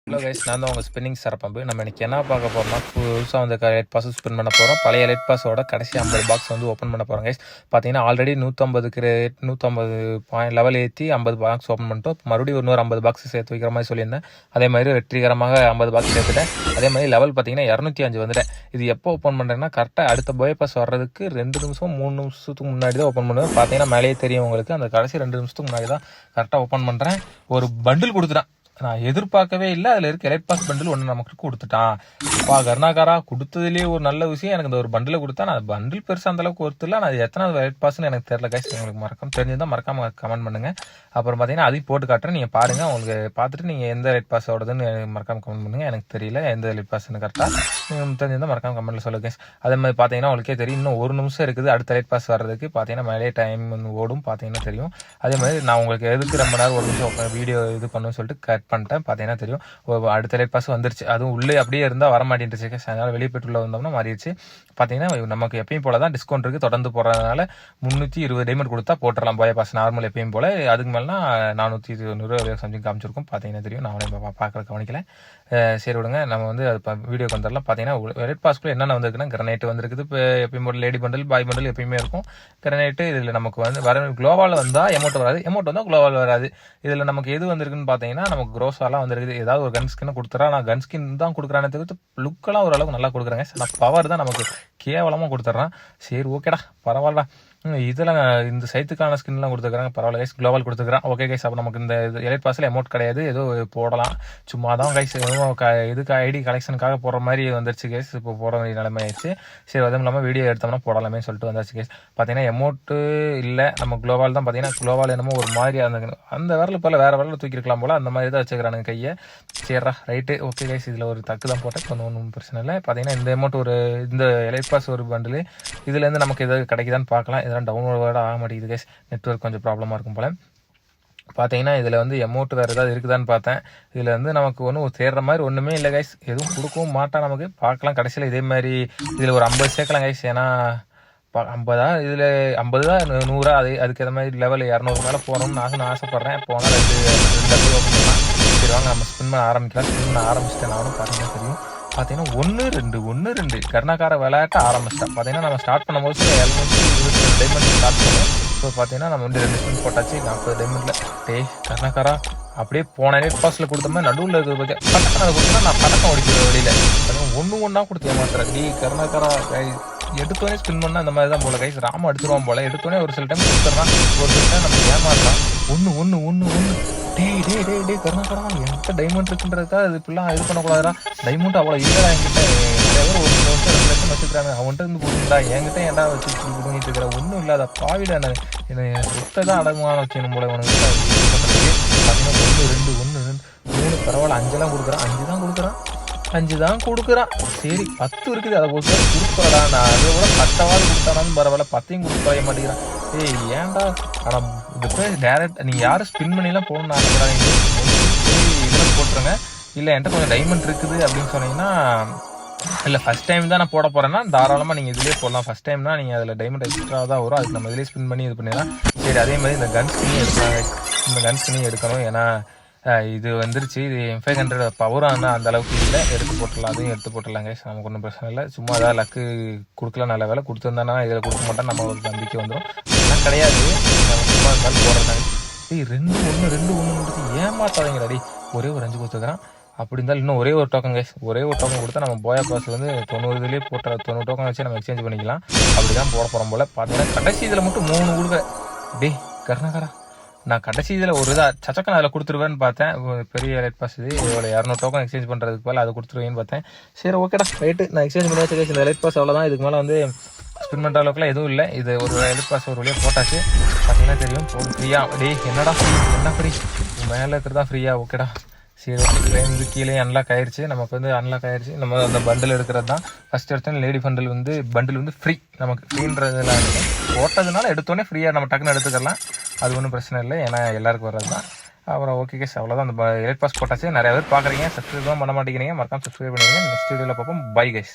Hello guys, நான் தான் உங்கள் ஸ்பின்னிங் சரப்பம்பு. நம்ம இன்னைக்கு என்ன பார்க்க போகிறோம்னா, புதுசாக வந்து லைட் பாஸ் ஸ்பின் பண்ண போகிறோம். பழைய லைட் பாஸோட கடைசி 50 பாக்ஸ் வந்து ஓப்பன் பண்ண போகிறோம் கைஸ். பார்த்தீங்கன்னா ஆல்ரெடி 150 கிரேட் 150 பாயிண்ட் லெவல் ஏற்றி 50 பாக்ஸ் ஓப்பன் பண்ணிட்டோம். மறுபடியும் இன்னொரு 50 பாக்ஸ் சேர்த்து வைக்கிற மாதிரி சொல்லியிருந்தேன். அதே மாதிரி வெற்றிகரமாக 50 பாக்ஸ் சேர்த்துட்டேன். அதே மாதிரி லெவல் பார்த்தீங்கன்னா 205 வந்துட்டேன். இது எப்போ ஓப்பன் பண்ணுறேன்னா, கரெக்டாக அடுத்த போய் பாஸ் வர்றதுக்கு 2 நிமிஷம் 3 நிமிஷத்துக்கு முன்னாடி தான் ஓப்பன் பண்ணுவேன். பார்த்தீங்கன்னா மேலேயே தெரியும் உங்களுக்கு, அந்த கடைசி 2 நிமிஷத்துக்கு முன்னாடி தான் கரெக்டாக ஓப்பன் பண்ணுறேன். ஒரு பண்டில் கொடுத்துட்டேன். நான் எதிர்பார்க்கவே இல்லை. அதில் இருக்க எலைட் பாஸ் பண்டில் ஒன்று நமக்கு கொடுத்துட்டான். அப்பா கருணாகாரா, கொடுத்ததுலேயே ஒரு நல்ல விஷயம். எனக்கு இந்த ஒரு பண்டில் கொடுத்தா. நான் பண்டில் பெருசாக அந்தளவுக்கு ஒருத்தர் நான் எத்தனை எலைட் பாஸ்ன்னு எனக்கு தெரியல கைஸ். உங்களுக்கு மறக்காம தெரிஞ்சுதான் மறக்காம கமெண்ட் பண்ணுங்க. அப்புறம் பார்த்தீங்கன்னா அதையும் போட்டு காட்டுறேன், நீங்கள் பாருங்கள். உங்களுக்கு பார்த்துட்டு நீங்கள் எந்த எலைட் பாஸோடதுன்னு மறக்காம கமெண்ட் பண்ணுங்கள். எனக்கு தெரியல எந்த எலைட் பாஸ்ன்னு கரெக்டாக நீங்கள் தெரிஞ்சுதான் மறக்காம கமெண்ட்டில் சொல்லுங்க கைஸ். அதே மாதிரி பார்த்தீங்கன்னா உங்களுக்கே தெரியும், இன்னும் 1 நிமிஷம் இருக்குது அடுத்த எலைட் பாஸ் வர்றதுக்கு. பார்த்தீங்கன்னா மேலே டைம் ஓடும், பார்த்தீங்கன்னா தெரியும். அதே மாதிரி நான் உங்களுக்கு எதுக்கு ரொம்ப நேரம் 1 நிமிஷம் வீடியோ இது பண்ணணும்னு சொல்லிட்டு கட் பண்ணிட்டேன். பார்த்தீங்கன்னா தெரியும், அடுத்த லைட் பாஸ் வந்துருச்சு. அதுவும் உள்ளே அப்படியே இருந்தால் வர மாட்டேன்ருச்சு. அதனால வெளியே போய்ட்டு உள்ள வந்தோம்னா மாறிடுச்சு. பார்த்தீங்கன்னா நமக்கு எப்பயும் போல தான் டிஸ்கவுண்ட் இருக்குது. தொடர்ந்து போடுறதுனால 320 டைமண்ட் கொடுத்தா போட்டுடலாம் போய் பாஸ் நார்மல் எப்பயும் போல. அதுக்கு மேலே 490 சம்திங் காமிச்சிருக்கும். பார்த்தீங்கன்னா தெரியும், நான் பார்க்குற கவனிக்கல. சரி விடுங்க, நம்ம வந்து அது வீடியோக்கு வந்துடலாம். பார்த்தீங்கன்னா எலைட் பாஸ்க்குள்ள என்னென்ன வந்துருக்குன்னா, கிரனைட் வந்துருக்குது. இப்போ எப்பயும் போல லேடி பண்டல் பாய் பண்டல் எப்பயுமே இருக்கும். கிரனைட்டு இதில் நமக்கு வந்து வர குளோவால் வந்தால் எமௌண்ட் வராது, எமௌண்ட் வந்தால் குளோவால் வராது. இதில் நமக்கு எது வந்திருக்குன்னு பார்த்தீங்கன்னா, நமக்கு க்ரோஸாலாம் வந்துருக்குது. ஏதாவது ஒரு கன் ஸ்கின் கொடுத்துறா. நான் கன் ஸ்கின் தான் கொடுக்குறானே தவிர்த்து லுக்கெல்லாம் ஓரளவுக்கு நல்லா கொடுக்குறாங்க. ஆனால் பவர் தான் நமக்கு கேவலமாக கொடுத்துட்றான். சரி ஓகேடா, பரவாயில்லடா. இதெல்லாம் இந்த சைத்துக்கான ஸ்கின்லாம் கொடுத்துருக்காங்க, பரவாயில்ல கைஸ். குளோபல் கொடுத்துருக்கான். ஓகே கைஸ், அப்போ நமக்கு இந்த எலைட் பாஸில் அமௌண்ட் கிடையாது, ஏதோ போடலாம். சும்மா தான் கைஸ், எதுவும் இதுக்கு ஐடி கலெக்ஷனுக்காக போடுற மாதிரி வந்துருச்சு கைஸ். இப்போ போட வேண்டிய நிலைமை ஆயிடுச்சு. சரி, அதுவும் இல்லாமல் வீடியோ எடுத்தோம்னா போடலாமே சொல்லிட்டு வந்தாச்சு கைஸ். பார்த்தீங்கன்னா அமௌண்ட்டு இல்லை, நம்ம குளோபால் தான். பார்த்தீங்கன்னா குளோபால் என்னமோ ஒரு மாதிரி அந்த விரல் போல் வேறு விரலில் தூக்கிருக்கலாம் போல், அந்த மாதிரி தான் வச்சுக்கிறானுங்க கையை. சரிடா, ரைட்டு, ஓகே கைஸ். இதில் ஒரு தக்கு தான் போட்டேன், ஒன்றும் பிரச்சனை இல்லை. பார்த்தீங்கன்னா இந்த அமௌண்ட் இந்த எலைட் பாஸ் ஒரு பண்டில். இதுலேருந்து நமக்கு எதாவது கிடைக்குதான்னு பார்க்கலாம். இதெல்லாம் டவுன்லோட் ஆக மாட்டேங்குது கைஸ், நெட்வொர்க் கொஞ்சம் ப்ராப்ளமாக இருக்கும் போல். பார்த்தீங்கன்னா இதில் வந்து அமௌண்ட் வேறு ஏதாவது இருக்குதான்னு பார்த்தேன். இதில் வந்து நமக்கு ஒன்றும் தேடுற மாதிரி ஒன்றுமே இல்லை கைஸ். எதுவும் கொடுக்கவும் மாட்டான் நமக்கு. பார்க்கலாம் கடைசியில் இதே மாதிரி இதில் ஒரு 50 சேர்க்கலாம் கைஸ். ஏன்னா 50 இதில் 50 தான் 100 அதுக்கு ஏற்ற மாதிரி லெவல் 200 மேலே போகணும்னு நான் ஆசைப்பட்றேன். போனால் 2 ஓப்பன் பண்ணலாம். சரி வாங்க, நம்ம ஸ்பின் பண்ண ஆரம்பிக்கலாம். ஸ்பின் பண்ண ஆரம்பிச்சிட்டேன் நானும். பார்த்தீங்கன்னா தெரியும், பார்த்தீங்கன்னா 1-2 கருணாகார விளையாட்ட ஆரம்பிச்சிட்டேன். பார்த்தீங்கன்னா நம்ம ஸ்டார்ட் பண்ணும்போது 722 டைமண்ட் ஸ்டார்ட் பண்ணுவோம். இப்போ பார்த்தீங்கன்னா நம்ம வந்து 2 ஸ்பின் போட்டாச்சு 40 டைமண்டில். டேய் கருணாகாரா, அப்படியே போன எலைட் பாஸில் கொடுத்தோம்னா நடுவில் இருக்கிற பற்றி பட்டக்கம் அதை கொடுத்தா நான் பட்டக்கம் ஓடிக்கிற வெளியில். அதுவும் ஒன்றா கொடுத்து ஏமாத்துறேன். டே கருணாகாரா, எடுத்தோடனே ஸ்பின் பண்ணால் அந்த மாதிரி தான் போல கைஸ். ராம எடுத்துருவான் போல. எடுத்தோடனே ஒரு சில டைம் கொடுத்துட்றான், ஒரு சில டைம் நம்ம ஏமாத்துறான். ஒன்று டே கருணாகாரா, என்கிட்ட டைமண்ட் இருக்குன்றதுக்காக அது இப்படிலாம் இது பண்ணக்கூடாதுடா. டைமண்ட் அவ்வளோ இல்லைடா என்கிட்ட. நிறைய பேர் 1 லட்சம் 2 லட்சம் வச்சுக்கிறாங்க. அவன்கிட்ட இருந்து கொடுக்குறா, என்கிட்ட ஏன்டா வச்சு இப்படி பண்ணிட்டு இருக்கிற. ஒன்றும் இல்லாத பாவிடா. என்னை சுத்தை தான் அடங்குவான வச்சுக்கணும் போல உனக்கு பண்ணுறது. பார்த்தீங்கன்னா 1 2 3 பரவாயில்ல, 5 கொடுக்குறான். 5 தான் கொடுக்குறான். சரி 10 இருக்குது, அதை ஒரு கொடுக்குறடா. நான் அதை விட 10 கொடுத்தானாலும் பரவாயில்ல, 10 கொடுக்க மாட்டேங்கிறான். ஏய் ஏன்டா. ஆனால் இது போய் டேரக்ட் நீங்கள் யாரும் ஸ்பின் பண்ணிலாம் போகணும்னு ஆசைப்படாதீங்க. இதில் போட்டுருங்க. இல்லை என்கிட்ட கொஞ்சம் டைமண்ட் இருக்குது அப்படின்னு சொன்னீங்கன்னா, இல்லை ஃபஸ்ட் டைம் தான் நான் போட போகிறேன்னா தாராளமாக நீங்கள் இதிலே போடலாம். ஃபஸ்ட் டைம்னா நீங்கள் அதில் டைமண்ட் எக்ஸ்ட்ரா தான் வரும். அதுக்கு நம்ம இதிலே ஸ்பின் பண்ணி இது பண்ணிடலாம். சரி, அதே மாதிரி இந்த கன் ஸ்கின்னையும் எடுக்கலாம். இந்த கன் ஸ்கின்னையும் எடுக்கணும். ஏன்னா இது வந்துருச்சு. இது 500 பவரும் ஆனால் அந்த அளவுக்கு இல்லை. எடுத்து போட்டுடலாம், அதையும் எடுத்து போட்டுடலாம் கைஸ். நமக்கு ஒன்றும் பிரச்சனை இல்லை. சும்மா ஏதாவது லக்கு கொடுக்கலாம், நல்ல வேலை கொடுத்துருந்தானா இதில் கொடுக்க மாட்டேன், நம்ம ஒரு நம்பிக்கை வந்துடும். அதெல்லாம் கிடையாது, நம்ம சும்மா இருந்தாலும் போடுறதாங்க. 2-1 முடிச்சு ஏமாத்தாதீங்கடா. ஒரே ஒரு 5 கொடுத்துக்கிறான். அப்படி இருந்தாலும் இன்னும் ஒரே ஒரு டோக்கன் கைஸ். ஒரே ஒரு டோக்கன் கொடுத்தா நம்ம போயா பாஸ் வந்து 90 போட்ட 90 டோக்கன் வச்சு நம்ம எக்ஸ்சேஞ்ச் பண்ணிக்கலாம். அப்படி தான் போட போகிறோம் போல். பார்த்தீங்கன்னா கடைசி இதில் மட்டும் 3 கொடுக்குறேன். டே கருணாகரா, நான் கடைசி இதில் ஒரு சச்சக்கன் அதில் கொடுத்துருவேன்னு பார்த்தேன். பெரிய எலைட் பாஸ் இது இவ்வளோ 200 டோக்கன் எக்ஸ்சேஞ்ச் பண்ணுறதுக்கு போல் அதை கொடுத்துருவேன்னு பார்த்தேன். சரி ஓகேடா, ரைட்டு, நான் எக்ஸ்சேஞ்ச் பண்ணி வச்சு இந்த எலைட் பாஸ் அவ்வளோதான். இதுக்கு மேலே வந்து ஸ்பின் பண்ணுற அளவுக்குலாம் எதுவும் இல்லை. இது ஒரு எலைட் பாஸ் ஒரு வழியாக போட்டாச்சு. பார்த்தீங்கன்னா தெரியும், ஃப்ரீயாக. டே என்னடா ஃப்ரீ, என்ன ஃப்ரீ, மேலே இருக்கிறதா ஃப்ரீயா? ஓகேடா, சரி ஓகே. வந்து கீழே அன்லாக் ஆயிடுச்சு. நமக்கு வந்து அன்லாக் ஆயிடுச்சு. நம்ம அந்த பண்டில் எடுக்கிறது தான் ஃபஸ்ட் எடுத்தோம். லேடி பண்டில் வந்து ஃப்ரீ. நமக்கு ஃப்ரீன்றதுலாம் இருக்குது. போட்டதுனால எடுத்தோடனே ஃப்ரீயாக நம்ம டக்குன்னு எடுத்துக்கலாம். அது ஒன்றும் பிரச்சனை இல்லை, ஏன்னா எல்லாருக்கும் வர்றது தான். அப்புறம் ஓகே கேஸ், அவ்வளோதான். அந்த எலைட் பாஸ் போட்டாச்சு. நிறைய பேர் பார்க்குறீங்க, சப்ஸ்கிரைப் தான் பண்ண மாட்டேங்கிறீங்க. மறக்காம சப்ஸ்கிரைப் பண்ணிடுங்க. நெக்ஸ்ட் வீடியோவில் பார்ப்போம். Bye guys.